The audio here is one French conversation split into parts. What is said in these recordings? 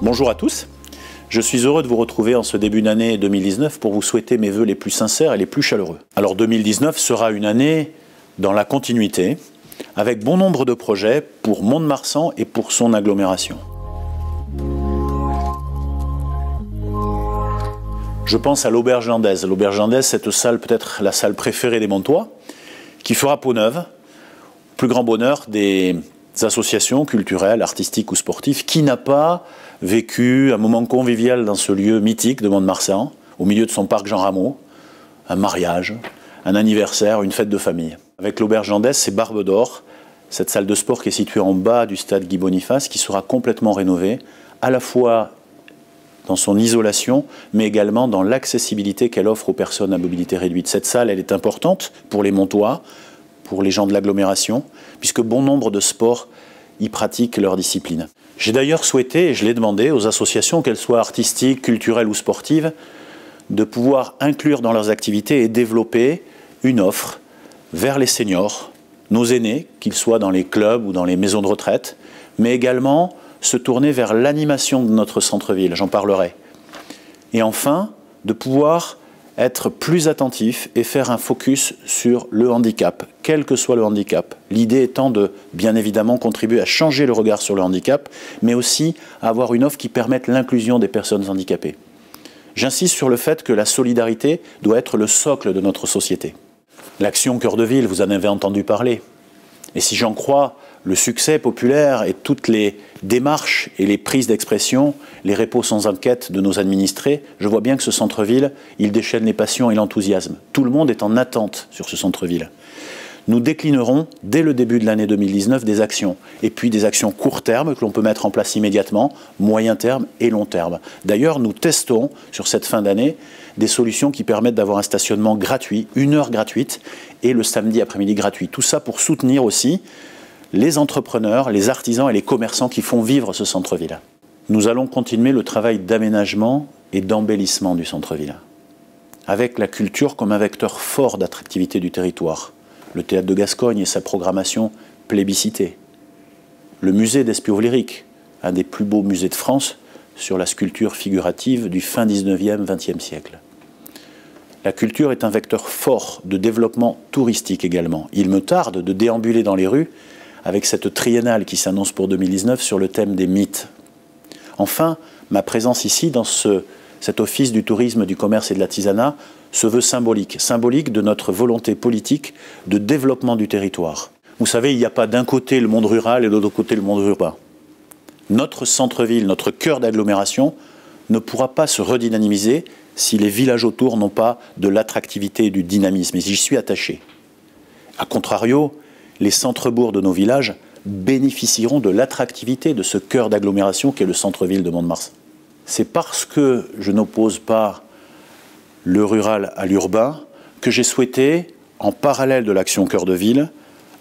Bonjour à tous, je suis heureux de vous retrouver en ce début d'année 2019 pour vous souhaiter mes vœux les plus sincères et les plus chaleureux. Alors 2019 sera une année dans la continuité, avec bon nombre de projets pour Mont-de-Marsan et pour son agglomération. Je pense à l'Auberge Landaise. L'Auberge Landaise, cette salle, peut-être la salle préférée des Montois, qui fera peau neuve, plus grand bonheur des associations culturelles, artistiques ou sportives. Qui n'a pas vécu un moment convivial dans ce lieu mythique de Mont-de-Marsan, au milieu de son parc Jean Rameau, un mariage, un anniversaire, une fête de famille. Avec l'Auberge Landaise, c'est Barbe d'Or, cette salle de sport qui est située en bas du stade Guy Boniface, qui sera complètement rénovée, à la fois dans son isolation, mais également dans l'accessibilité qu'elle offre aux personnes à mobilité réduite. Cette salle, elle est importante pour les Montois, pour les gens de l'agglomération, puisque bon nombre de sports y pratiquent leur discipline. J'ai d'ailleurs souhaité, et je l'ai demandé aux associations, qu'elles soient artistiques, culturelles ou sportives, de pouvoir inclure dans leurs activités et développer une offre vers les seniors, nos aînés, qu'ils soient dans les clubs ou dans les maisons de retraite, mais également se tourner vers l'animation de notre centre-ville, j'en parlerai. Et enfin, de pouvoir être plus attentif et faire un focus sur le handicap, quel que soit le handicap. L'idée étant de, bien évidemment, contribuer à changer le regard sur le handicap, mais aussi à avoir une offre qui permette l'inclusion des personnes handicapées. J'insiste sur le fait que la solidarité doit être le socle de notre société. L'action Cœur de Ville, vous en avez entendu parler. Et si j'en crois le succès populaire et toutes les démarches et les prises d'expression, les repos sans enquête de nos administrés, je vois bien que ce centre-ville, il déchaîne les passions et l'enthousiasme. Tout le monde est en attente sur ce centre-ville. Nous déclinerons, dès le début de l'année 2019, des actions. Et puis des actions court terme que l'on peut mettre en place immédiatement, moyen terme et long terme. D'ailleurs, nous testons, sur cette fin d'année, des solutions qui permettent d'avoir un stationnement gratuit, 1 heure gratuite, et le samedi après-midi gratuit. Tout ça pour soutenir aussi les entrepreneurs, les artisans et les commerçants qui font vivre ce centre-ville. Nous allons continuer le travail d'aménagement et d'embellissement du centre-ville, avec la culture comme un vecteur fort d'attractivité du territoire. Le Théâtre de Gascogne et sa programmation plébiscitée. Le musée d'Espiau lyrique, un des plus beaux musées de France sur la sculpture figurative du fin 19e, 20e siècle. La culture est un vecteur fort de développement touristique également. Il me tarde de déambuler dans les rues avec cette triennale qui s'annonce pour 2019 sur le thème des mythes. Enfin, ma présence ici dans cet office du tourisme, du commerce et de l'artisanat se veut symbolique de notre volonté politique de développement du territoire. Vous savez, il n'y a pas d'un côté le monde rural et de l'autre côté le monde urbain. Notre centre-ville, notre cœur d'agglomération ne pourra pas se redynamiser si les villages autour n'ont pas de l'attractivité et du dynamisme. Et j'y suis attaché. A contrario, les centres-bourgs de nos villages bénéficieront de l'attractivité de ce cœur d'agglomération qu'est le centre-ville de Mont-de-Marsan. C'est parce que je n'oppose pas le rural à l'urbain que j'ai souhaité, en parallèle de l'action Cœur de Ville,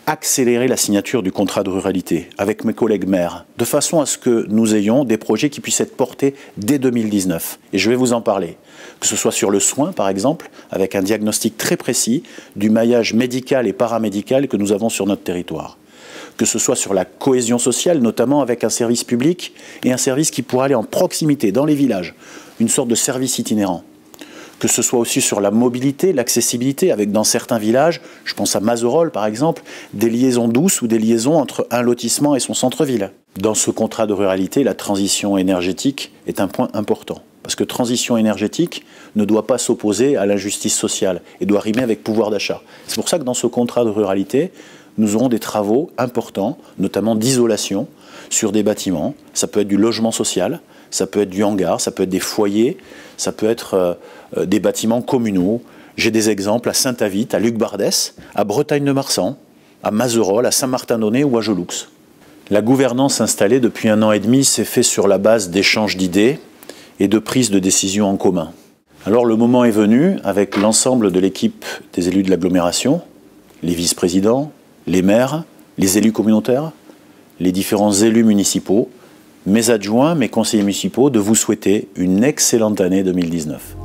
accélérer la signature du contrat de ruralité avec mes collègues maires, de façon à ce que nous ayons des projets qui puissent être portés dès 2019. Et je vais vous en parler. Que ce soit sur le soin, par exemple, avec un diagnostic très précis du maillage médical et paramédical que nous avons sur notre territoire. Que ce soit sur la cohésion sociale, notamment avec un service public et un service qui pourra aller en proximité, dans les villages, une sorte de service itinérant. Que ce soit aussi sur la mobilité, l'accessibilité, avec dans certains villages, je pense à Mazerolles par exemple, des liaisons douces ou des liaisons entre un lotissement et son centre-ville. Dans ce contrat de ruralité, la transition énergétique est un point important. Parce que transition énergétique ne doit pas s'opposer à l'injustice sociale et doit rimer avec pouvoir d'achat. C'est pour ça que dans ce contrat de ruralité, nous aurons des travaux importants, notamment d'isolation, sur des bâtiments. Ça peut être du logement social, ça peut être du hangar, ça peut être des foyers, ça peut être des bâtiments communaux. J'ai des exemples à Saint-Avit, à Luc-Bardès, à Bretagne-de-Marsan, à Mazerolles, à Saint-Martin-d'Aunay ou à Joloux. La gouvernance installée depuis 1 an et demi s'est faite sur la base d'échanges d'idées et de prise de décision en commun. Alors le moment est venu, avec l'ensemble de l'équipe des élus de l'agglomération, les vice-présidents, les maires, les élus communautaires, les différents élus municipaux, mes adjoints, mes conseillers municipaux, de vous souhaiter une excellente année 2019.